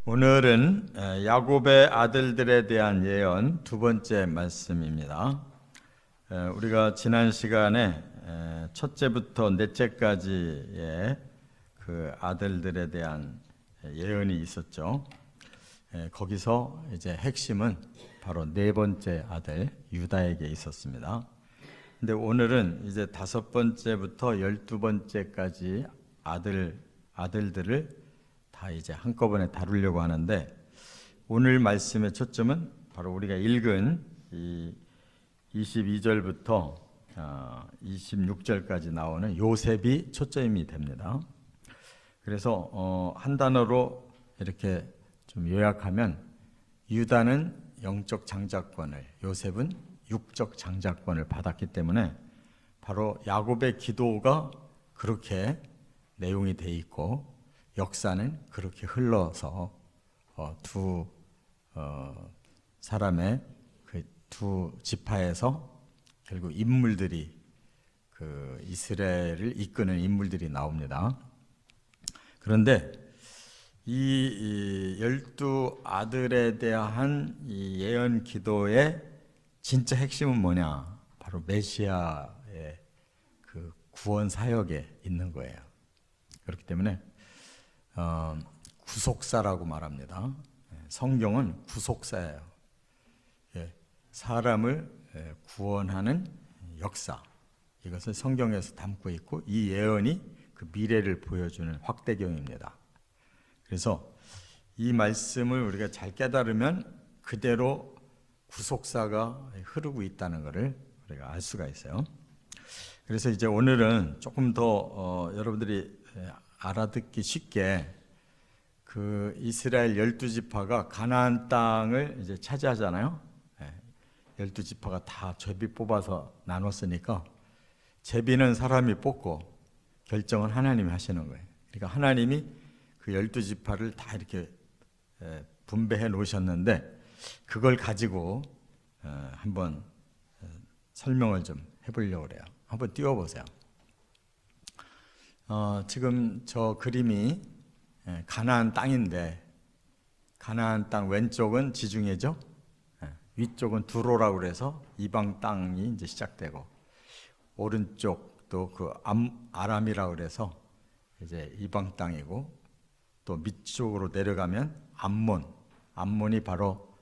오늘은 야곱의 아들들에 대한 예언 두 번째 말씀입니다. 우리가 지난 시간에 첫째부터 넷째까지의 그 아들들에 대한 예언이 있었죠. 거기서 이제 핵심은 바로 네 번째 아들 유다에게 있었습니다. 근데 오늘은 이제 다섯 번째부터 12번째까지 아들들을 다 이제 한꺼번에 다루려고 하는데, 오늘 말씀의 초점은 바로 우리가 읽은 이 22절부터 26절까지 나오는 요셉이 초점이 됩니다. 그래서 한 단어로 이렇게 좀 요약하면, 유다는 영적 장자권을, 요셉은 육적 장자권을 받았기 때문에 바로 야곱의 기도가 그렇게 내용이 돼 있고, 역사는 그렇게 흘러서 두 사람의 그 두 지파에서 결국 인물들이, 그 이스라엘을 이끄는 인물들이 나옵니다. 그런데 이 12 아들에 대한 이 예언 기도의 진짜 핵심은 뭐냐? 바로 메시아의 그 구원 사역에 있는 거예요. 그렇기 때문에 구속사라고 말합니다. 성경은 구속사예요. 사람을 구원하는 역사, 이것을 성경에서 담고 있고, 이 예언이 그 미래를 보여주는 확대경입니다. 그래서 이 말씀을 우리가 잘 깨달으면 그대로 구속사가 흐르고 있다는 것을 우리가 알 수가 있어요. 그래서 이제 오늘은 조금 더 여러분들이 알아듣기 쉽게, 그 이스라엘 12지파가 가나안 땅을 이제 차지하잖아요. 12지파가 다 제비 뽑아서 나눴으니까 제비는 사람이 뽑고 결정은 하나님이 하시는 거예요. 그러니까 하나님이 그 12지파를 다 이렇게 분배해 놓으셨는데, 그걸 가지고 한번 설명을 좀 해보려고 그래요. 한번 띄워보세요. 지금 저 그림이 가나안 땅인데, 가나안 땅 왼쪽은 지중해죠. 위쪽은 두로라고 그래서 이방 땅이 이제 시작되고, 오른쪽도 그 아람이라고 그래서 이제 이방 땅이고, 또 밑쪽으로 내려가면 암몬이 바로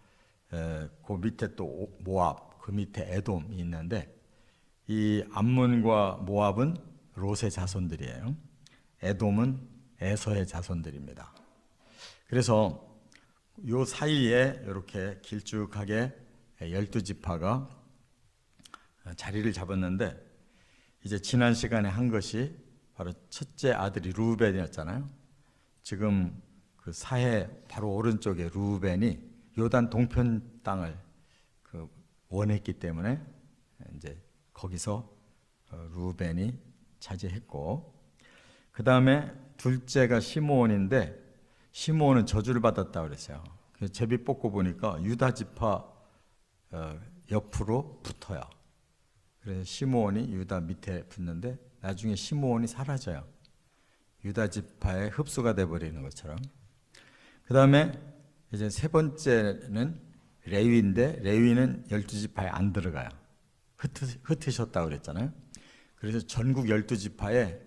그 밑에 또 모압, 그 밑에 에돔이 있는데, 이 암몬과 모압은 롯의 자손들이에요. 에돔은 에서의 자손들입니다. 그래서 요 사이에 이렇게 길쭉하게 12지파가 자리를 잡았는데, 이제 지난 시간에 한 것이 바로 첫째 아들이 루벤이었잖아요. 지금 그 사해 바로 오른쪽에 루벤이 요단 동편 땅을 그 원했기 때문에 이제 거기서 루벤이 차지했고, 그 다음에 둘째가 시므온인데, 시므온은 저주를 받았다고 그랬어요. 그래서 제비 뽑고 보니까 유다 지파 옆으로 붙어요. 그래서 시므온이 유다 밑에 붙는데, 나중에 시므온이 사라져요. 유다 지파에 흡수가 돼버리는 것처럼. 그 다음에 이제 세 번째는 레위인데, 레위는 12지파에 안 들어가요. 흩으셨다고 그랬잖아요. 그래서 전국 12지파에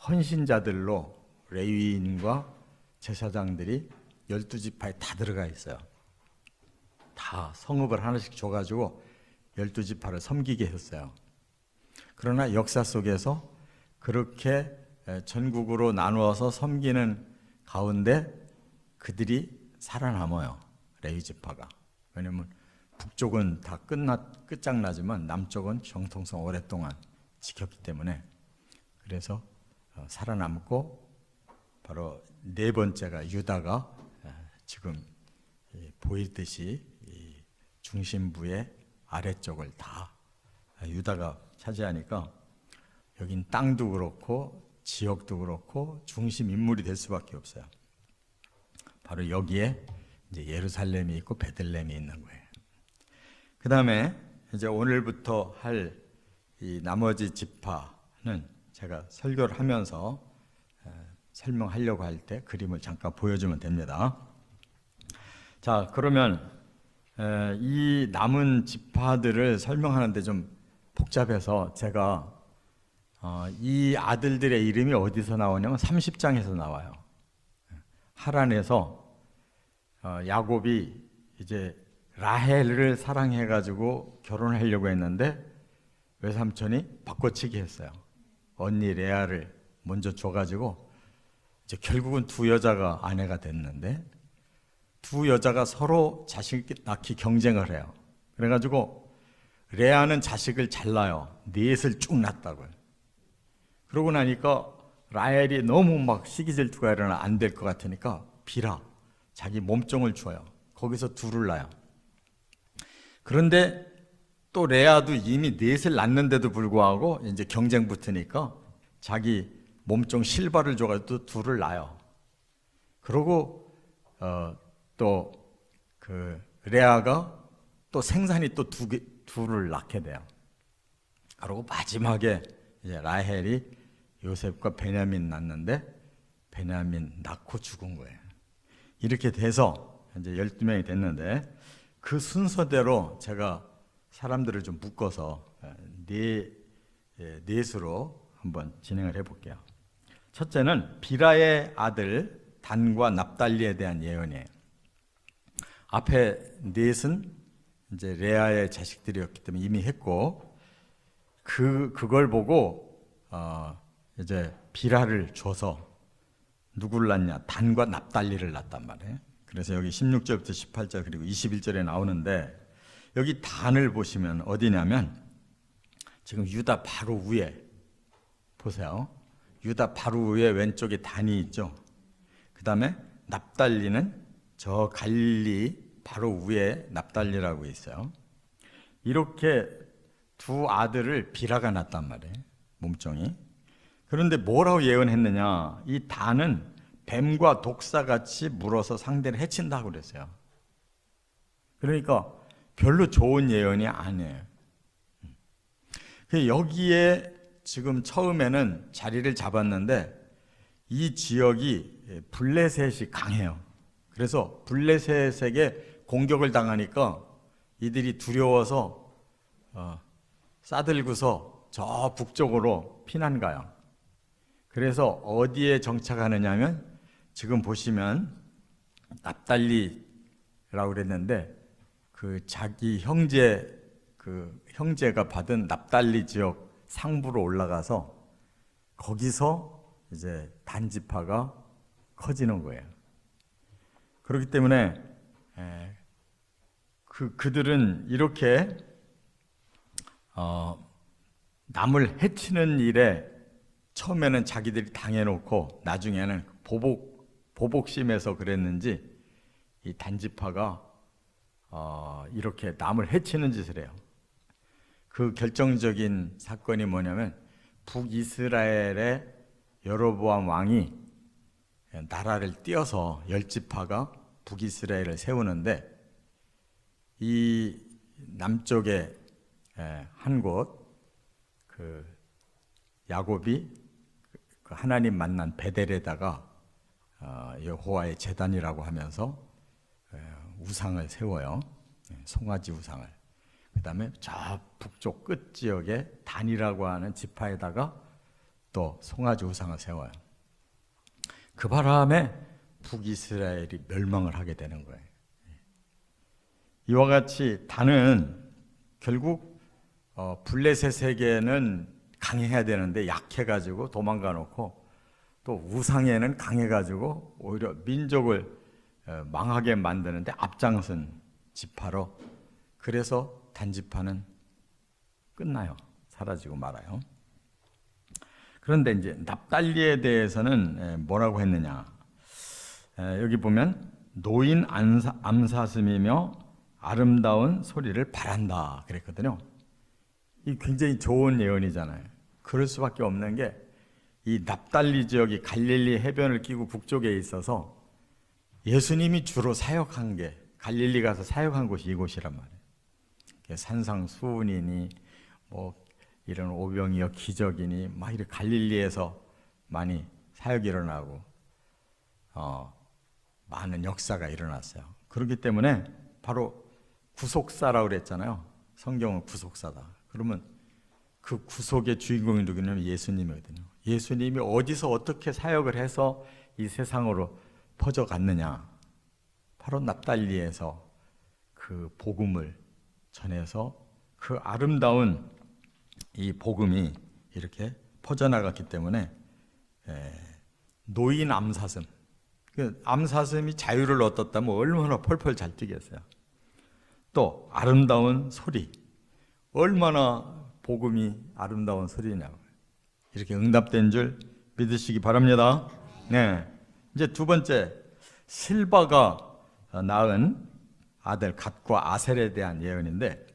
헌신자들로 레위인과 제사장들이 12지파에 다 들어가 있어요. 다 성읍을 하나씩 줘가지고 12지파를 섬기게 했어요. 그러나 역사 속에서 그렇게 전국으로 나누어서 섬기는 가운데 그들이 살아남아요. 레위지파가. 왜냐하면 북쪽은 다 끝장나지만 남쪽은 정통성 오랫동안 지켰기 때문에, 그래서 살아남고, 바로 네 번째가 유다가 지금 보이듯이 중심부의 아래쪽을 다 유다가 차지하니까, 여긴 땅도 그렇고 지역도 그렇고 중심 인물이 될 수밖에 없어요. 바로 여기에 이제 예루살렘이 있고 베들레헴이 있는 거예요. 그 다음에 이제 오늘부터 할 이 나머지 지파는 제가 설교를 하면서 설명하려고 할 때 그림을 잠깐 보여주면 됩니다. 자, 그러면 이 남은 지파들을 설명하는데 좀 복잡해서 제가 이 아들들의 이름이 어디서 나오냐면 30장에서 나와요. 하란에서 야곱이 이제 라헬을 사랑해가지고 결혼하려고 했는데 외삼촌이 바꿔치기 했어요. 언니 레아를 먼저 줘가지고 이제 결국은 두 여자가 아내가 됐는데 두 여자가 서로 자식 낳기 경쟁을 해요. 그래가지고 레아는 자식을 잘 낳아요. 넷을 쭉 낳았다고요. 그러고 나니까 라헬이 너무 막 시기 질투가 일어나 안 될 것 같으니까 빌하 자기 몸종을 줘요. 거기서 둘을 낳아요. 그런데 또 레아도 이미 넷을 낳는데도 불구하고 이제 경쟁 붙으니까 자기 몸종 실바를 줘가지고 둘을 낳아요. 그러고 또 그 레아가 또 생산이 또 둘을 낳게 돼요. 그리고 마지막에 이제 라헬이 요셉과 베냐민 낳는데 베냐민 낳고 죽은 거예요. 이렇게 돼서 이제 12명이 됐는데 그 순서대로 제가 사람들을 좀 묶어서 넷으로 한번 진행을 해볼게요. 첫째는 비라의 아들 단과 납달리에 대한 예언이에요. 앞에 넷은 이제 레아의 자식들이었기 때문에 이미 했고 그걸 보고 이제 비라를 줘서 누구를 낳냐? 단과 납달리를 낳았단 말이에요. 그래서 여기 16절부터 18절 그리고 21절에 나오는데 여기 단을 보시면 어디냐면 지금 유다 바로 위에 보세요. 유다 바로 위에 왼쪽에 단이 있죠. 그 다음에 납달리는 저 갈릴리 바로 위에 납달리라고 있어요. 이렇게 두 아들을 비라가 낳았단 말이에요. 몸종이. 그런데 뭐라고 예언했느냐? 이 단은 뱀과 독사같이 물어서 상대를 해친다고 그랬어요. 그러니까 별로 좋은 예언이 아니에요. 여기에 지금 처음에는 자리를 잡았는데 이 지역이 블레셋이 강해요. 그래서 블레셋에게 공격을 당하니까 이들이 두려워서 싸들고서 저 북쪽으로 피난 가요. 그래서 어디에 정착하느냐면 지금 보시면 납달리라고 그랬는데 그 자기 형제가 받은 납달리 지역 상부로 올라가서 거기서 이제 단지파가 커지는 거예요. 그렇기 때문에 그들은 이렇게 남을 해치는 일에 처음에는 자기들이 당해놓고 나중에는 보복심에서 그랬는지 이 단지파가 이렇게 남을 해치는 짓을 해요. 그 결정적인 사건이 뭐냐면 북이스라엘의 여로보암 왕이 나라를 띄어서 10지파가 북이스라엘을 세우는데 이 남쪽에 한 곳 그 야곱이 하나님 만난 베델에다가 여호와의 제단이라고 하면서 우상을 세워요. 송아지 우상을. 그 다음에 저 북쪽 끝 지역에 단이라고 하는 지파에다가 또 송아지 우상을 세워요. 그 바람에 북이스라엘이 멸망을 하게 되는 거예요. 이와 같이 단은 결국 블레셋에게는 강해야 되는데 약해가지고 도망가 놓고 또 우상에는 강해가지고 오히려 민족을 망하게 만드는데 앞장선 지파로 그래서 단지파는 끝나요. 사라지고 말아요. 그런데 이제 납달리에 대해서는 뭐라고 했느냐? 여기 보면 노인 암사슴이며 아름다운 소리를 바란다 그랬거든요. 이 굉장히 좋은 예언이잖아요. 그럴 수밖에 없는 게 이 납달리 지역이 갈릴리 해변을 끼고 북쪽에 있어서 예수님이 주로 사역한 게 갈릴리 가서 사역한 곳이 이곳이란 말이에요. 산상수훈이니 뭐 이런 오병이어 기적이니 막 이렇게 갈릴리에서 많이 사역이 일어나고 많은 역사가 일어났어요. 그렇기 때문에 바로 구속사라고 그랬잖아요. 성경은 구속사다. 그러면 그 구속의 주인공이 누구냐면 예수님이거든요. 예수님이 어디서 어떻게 사역을 해서 이 세상으로 퍼져갔느냐. 바로 납달리에서 그 복음을 전해서 그 아름다운 이 복음이 이렇게 퍼져나갔기 때문에 노인 암사슴, 그 암사슴이 자유를 얻었다면 얼마나 펄펄 잘 뛰겠어요. 또 아름다운 소리, 얼마나 복음이 아름다운 소리냐고 이렇게 응답된 줄 믿으시기 바랍니다. 네, 이제 두 번째, 실바가 낳은 아들 갓과 아셀에 대한 예언인데,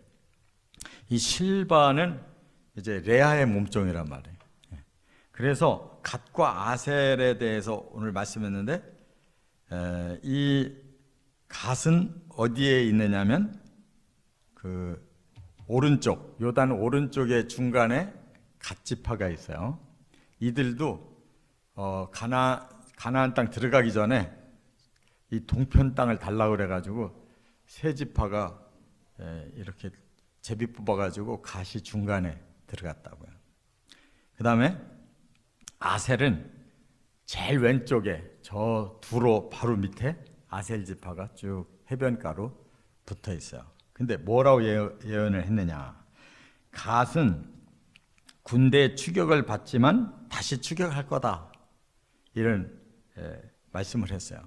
이 실바는 이제 레아의 몸종이란 말이에요. 그래서 갓과 아셀에 대해서 오늘 말씀했는데, 이 갓은 어디에 있느냐면 그 오른쪽, 요단 오른쪽의 중간에 갓 지파가 있어요. 이들도 가나안 땅 들어가기 전에 이 동편 땅을 달라고 그래가지고 세 지파가 이렇게 제비 뽑아가지고 갓이 중간에 들어갔다고요. 그 다음에 아셀은 제일 왼쪽에 저 두로 바로 밑에 아셀 지파가 쭉 해변가로 붙어 있어요. 근데 뭐라고 예언을 했느냐? 갓은 군대 추격을 받지만 다시 추격할 거다, 이런 말씀을 했어요.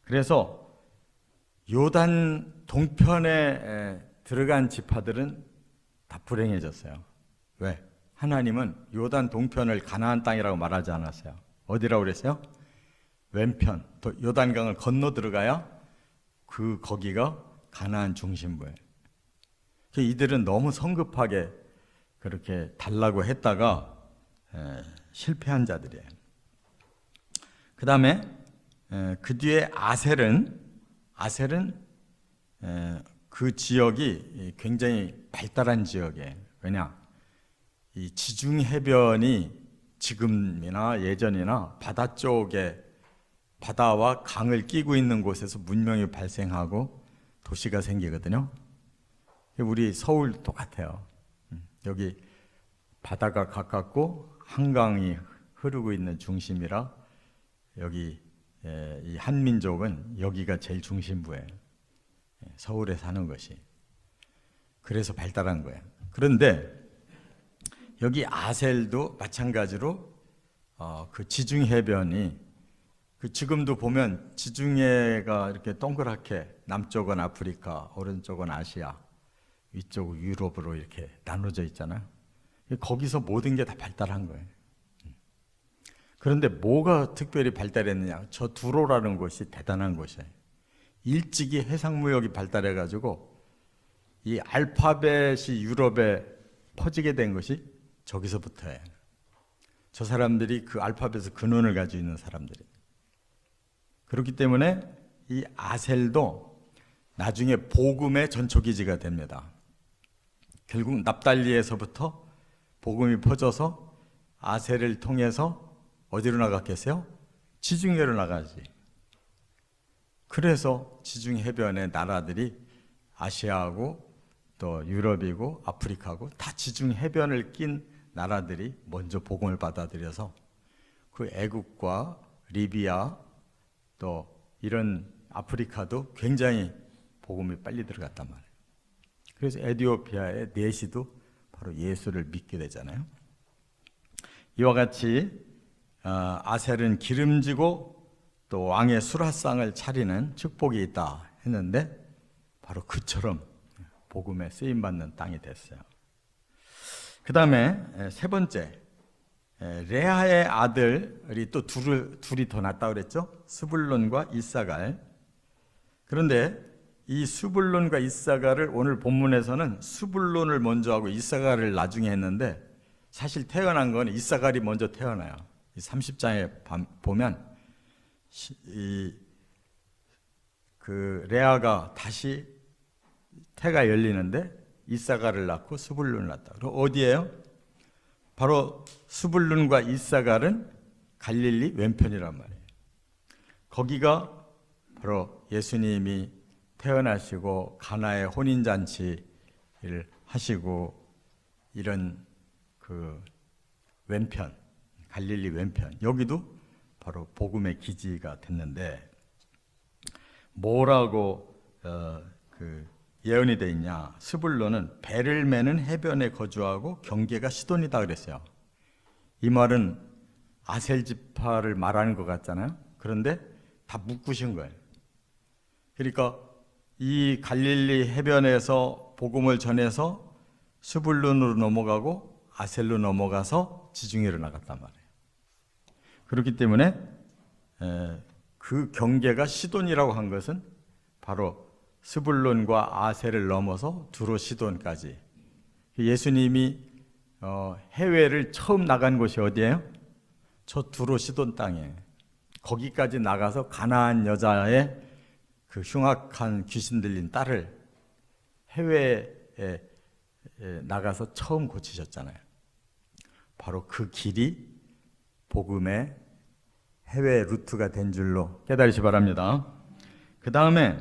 그래서 요단 동편에 들어간 지파들은 다 불행해졌어요. 왜? 하나님은 요단 동편을 가나안 땅이라고 말하지 않았어요. 어디라고 그랬어요? 왼편, 요단강을 건너 들어가야 거기가 가나안 중심부예요. 이들은 너무 성급하게 그렇게 달라고 했다가 실패한 자들이에요. 그 다음에 그 뒤에 아셀은 그 지역이 굉장히 발달한 지역이에요. 왜냐? 이 지중 해변이 지금이나 예전이나 바다 쪽에 바다와 강을 끼고 있는 곳에서 문명이 발생하고 도시가 생기거든요. 우리 서울 똑같아요. 여기 바다가 가깝고 한강이 흐르고 있는 중심이라 여기 이 한민족은 여기가 제일 중심부예요. 서울에 사는 것이. 그래서 발달한 거예요. 그런데 여기 아셀도 마찬가지로 그 지중해변이 지금도 보면 지중해가 이렇게 동그랗게 남쪽은 아프리카, 오른쪽은 아시아, 위쪽은 유럽으로 이렇게 나눠져 있잖아요. 거기서 모든 게 다 발달한 거예요. 그런데 뭐가 특별히 발달했느냐? 저 두로라는 곳이 대단한 곳이에요. 일찍이 해상무역이 발달해가지고 이 알파벳이 유럽에 퍼지게 된 것이 저기서부터예요. 저 사람들이 그 알파벳의 근원을 가지고 있는 사람들이에요. 그렇기 때문에 이 아셀도 나중에 복음의 전초기지가 됩니다. 결국 납달리에서부터 복음이 퍼져서 아셀을 통해서 어디로 나갔겠어요? 지중해로 나가지. 그래서 지중해변의 나라들이 아시아하고 또 유럽이고 아프리카고 다 지중해변을 낀 나라들이 먼저 복음을 받아들여서 그 애국과 리비아 또 이런 아프리카도 굉장히 복음이 빨리 들어갔단 말이에요. 그래서 에티오피아의 내시도 바로 예수를 믿게 되잖아요. 이와 같이 아셀은 기름지고 또 왕의 수라상을 차리는 축복이 있다 했는데 바로 그처럼 복음에 쓰임받는 땅이 됐어요. 그 다음에 세 번째, 레아의 아들이 또 둘이 더 낳았다고 그랬죠? 스불론과 이사갈. 그런데 이 스불론과 이사갈을 오늘 본문에서는 스불론을 먼저 하고 이사갈을 나중에 했는데 사실 태어난 건 이사갈이 먼저 태어나요. 30장에 보면 그 레아가 다시 태가 열리는데 이사갈을 낳고 스불론을 낳았다. 그럼 어디예요? 바로 스불론과 이사갈은 갈릴리 왼편이란 말이에요. 거기가 바로 예수님이 태어나시고 가나의 혼인잔치를 하시고 이런 그 왼편, 갈릴리 왼편, 여기도 바로 복음의 기지가 됐는데 뭐라고 그 예언이 돼 있냐? 스불론은 배를 매는 해변에 거주하고 경계가 시돈이다 그랬어요. 이 말은 아셀 지파를 말하는 것 같잖아요. 그런데 다 묶으신 거예요. 그러니까 이 갈릴리 해변에서 복음을 전해서 스불론으로 넘어가고 아셀로 넘어가서 지중해로 나갔단 말이에요. 그렇기 때문에 그 경계가 시돈이라고 한 것은 바로 스불론과 아셀을 넘어서 두로 시돈까지. 예수님이 해외를 처음 나간 곳이 어디예요? 저 두로 시돈 땅에. 거기까지 나가서 가나안 여자의 그 흉악한 귀신 들린 딸을 해외에 나가서 처음 고치셨잖아요. 바로 그 길이 복음의 해외 루트가 된 줄로 깨달으시 바랍니다. 그 다음에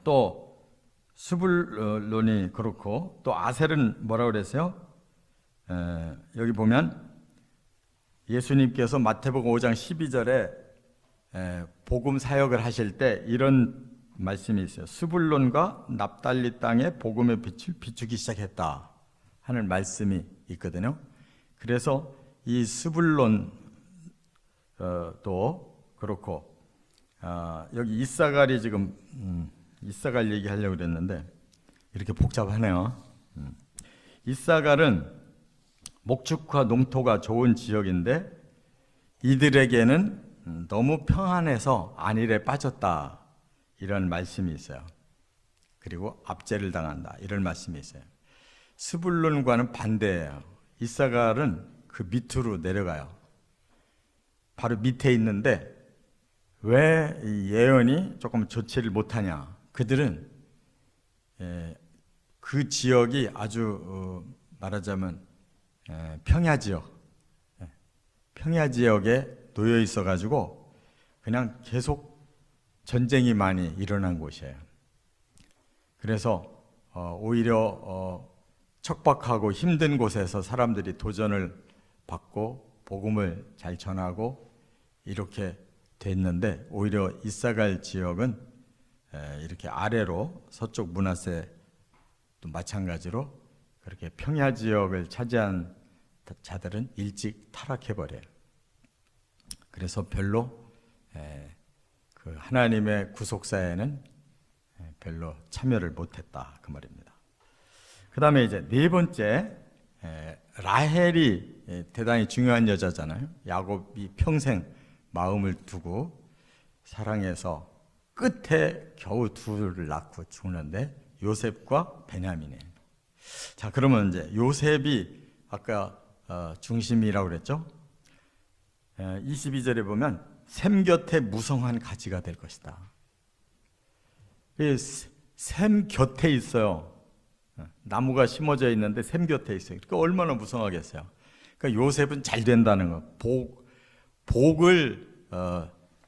또 스불론이 그렇고 또 아셀은 뭐라고 그랬어요? 여기 보면 예수님께서 마태복음 5장 12절에 복음 사역을 하실 때 이런 말씀이 있어요. 스불론과 납달리 땅에 복음의 빛을 비추기 시작했다 하는 말씀이 있거든요. 그래서 이 스불론 또 그렇고 여기 이사갈이 지금 이사갈 얘기하려고 그랬는데 이렇게 복잡하네요. 이사갈은 목축과 농토가 좋은 지역인데 이들에게는 너무 평안해서 안일에 빠졌다 이런 말씀이 있어요. 그리고 압제를 당한다 이런 말씀이 있어요. 스불론과는 반대예요. 이사갈은 그 밑으로 내려가요. 바로 밑에 있는데 왜 이 예언이 조금 좋지를 못하냐? 그들은 그 지역이 아주 말하자면 평야 지역, 평야 지역에 놓여 있어 가지고 그냥 계속 전쟁이 많이 일어난 곳이에요. 그래서 오히려 척박하고 힘든 곳에서 사람들이 도전을 받고 복음을 잘 전하고 이렇게 됐는데 오히려 이사갈 지역은 이렇게 아래로 서쪽 므낫세도 마찬가지로 그렇게 평야 지역을 차지한 자들은 일찍 타락해버려요. 그래서 별로 그 하나님의 구속사에는 별로 참여를 못했다 그 말입니다. 그 다음에 이제 네 번째 라헬이 대단히 중요한 여자잖아요. 야곱이 평생 마음을 두고 사랑해서 끝에 겨우 둘을 낳고 죽는데 요셉과 베냐민이에요. 자, 그러면 이제 요셉이 아까 중심이라고 그랬죠? 22절에 보면 샘 곁에 무성한 가지가 될 것이다. 샘 곁에 있어요. 나무가 심어져 있는데 샘 곁에 있어요. 그러니까 얼마나 무성하겠어요. 그러니까 요셉은 잘 된다는 거. 복을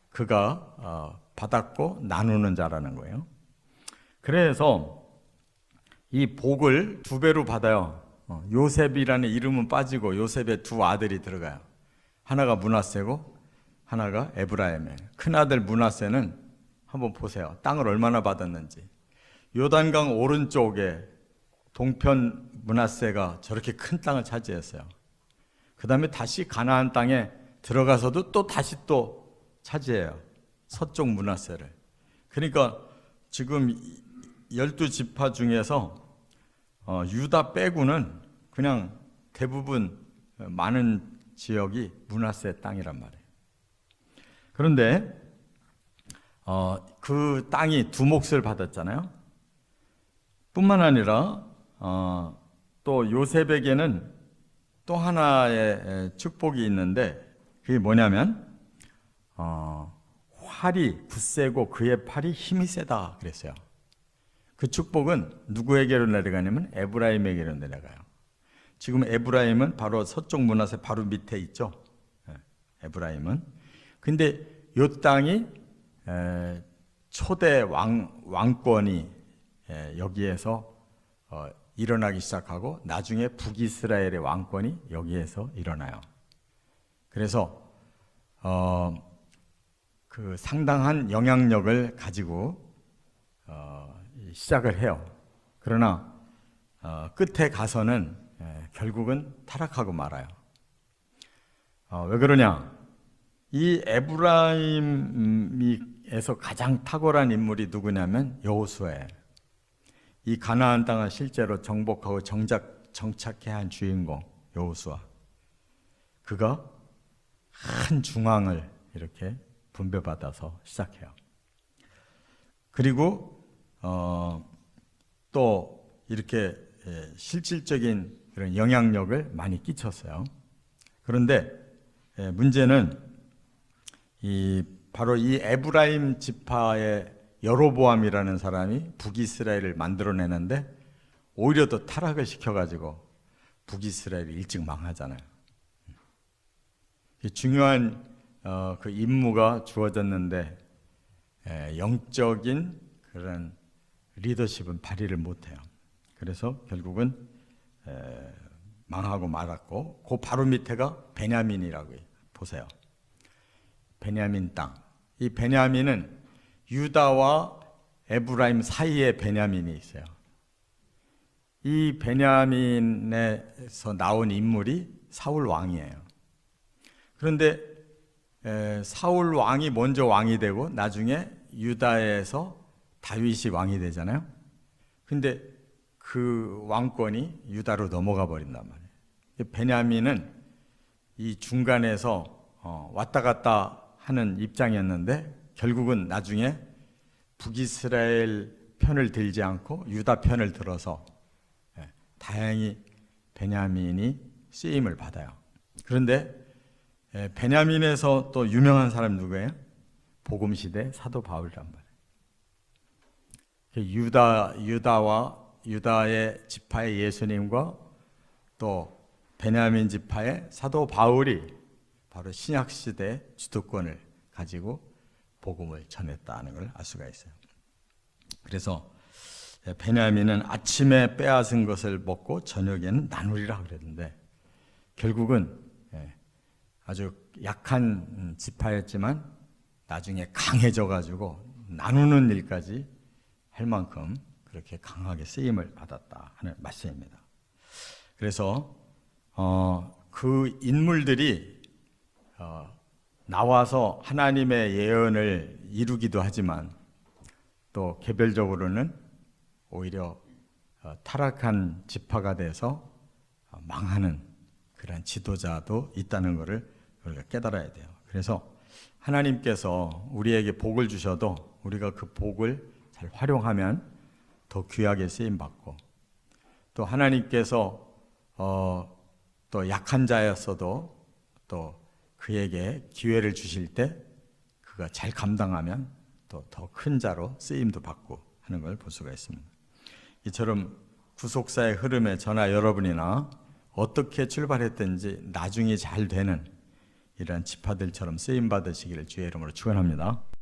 그가 받았고 나누는 자라는 거예요. 그래서 이 복을 두 배로 받아요. 요셉이라는 이름은 빠지고 요셉의 두 아들이 들어가요. 하나가 므낫세고 하나가 에브라임이에요. 큰아들 므낫세는 한번 보세요. 땅을 얼마나 받았는지. 요단강 오른쪽에 동편 므낫세가 저렇게 큰 땅을 차지했어요. 그 다음에 다시 가나안 땅에 들어가서도 또 다시 또 차지해요. 서쪽 므낫세를. 그러니까 지금 12지파 중에서 유다 빼고는 그냥 대부분 많은 지역이 므낫세 땅이란 말이에요. 그런데 그 땅이 두 몫을 받았잖아요. 뿐만 아니라 또 요셉에게는 또 하나의 축복이 있는데 그게 뭐냐면 활이 굳세고 그의 팔이 힘이 세다 그랬어요. 그 축복은 누구에게로 내려가냐면 에브라임에게로 내려가요. 지금 에브라임은 바로 서쪽 므낫세 바로 밑에 있죠. 에브라임은. 근데 이 땅이 초대 왕권이 여기에서 일어나기 시작하고 나중에 북이스라엘의 왕권이 여기에서 일어나요. 그래서 그 상당한 영향력을 가지고 시작을 해요. 그러나 끝에 가서는 결국은 타락하고 말아요. 왜 그러냐? 이 에브라임에서 가장 탁월한 인물이 누구냐면 여호수아예요. 이 가나안 땅을 실제로 정복하고 정착해야 한 주인공 여호수아. 그가 한 중앙을 이렇게 분배받아서 시작해요. 그리고 또 이렇게 실질적인 그런 영향력을 많이 끼쳤어요. 그런데 문제는 바로 이 에브라임 지파의 여로보암이라는 사람이 북이스라엘을 만들어내는데 오히려 더 타락을 시켜가지고 북이스라엘이 일찍 망하잖아요. 중요한 그 임무가 주어졌는데 영적인 그런 리더십은 발휘를 못해요. 그래서 결국은 망하고 말았고, 그 바로 밑에가 베냐민이라고 보세요. 베냐민 땅. 이 베냐민은 유다와 에브라임 사이에 베냐민이 있어요. 이 베냐민에서 나온 인물이 사울 왕이에요. 그런데 사울 왕이 먼저 왕이 되고 나중에 유다에서 다윗이 왕이 되잖아요. 근데 그 왕권이 유다로 넘어가 버린단 말이에요. 베냐민은 이 중간에서 왔다 갔다 하는 입장이었는데 결국은 나중에 북이스라엘 편을 들지 않고 유다 편을 들어서 다행히 베냐민이 쓰임을 받아요. 그런데 베냐민에서 또 유명한 사람 누구예요? 복음시대 사도 바울이란 말이에요. 유다의 지파의 예수님과 또 베냐민 지파의 사도 바울이 바로 신약시대 주도권을 가지고 복음을 전했다는 걸 알 수가 있어요. 그래서 베냐민은 아침에 빼앗은 것을 먹고 저녁에는 나누리라 그랬는데 결국은 아주 약한 지파였지만 나중에 강해져 가지고 나누는 일까지 할 만큼 그렇게 강하게 쓰임을 받았다 하는 말씀입니다. 그래서 그 인물들이 나와서 하나님의 예언을 이루기도 하지만 또 개별적으로는 오히려 타락한 지파가 돼서 망하는 그런 지도자도 있다는 것을 우리가 깨달아야 돼요. 그래서 하나님께서 우리에게 복을 주셔도 우리가 그 복을 잘 활용하면 더 귀하게 쓰임받고, 또 하나님께서 또 약한 자였어도 또 그에게 기회를 주실 때 그가 잘 감당하면 또 더 큰 자로 쓰임도 받고 하는 걸 볼 수가 있습니다. 이처럼 구속사의 흐름에 저나 여러분이나 어떻게 출발했든지 나중에 잘 되는 이러한 지파들처럼 쓰임 받으시기를 주의 이름으로 축원합니다.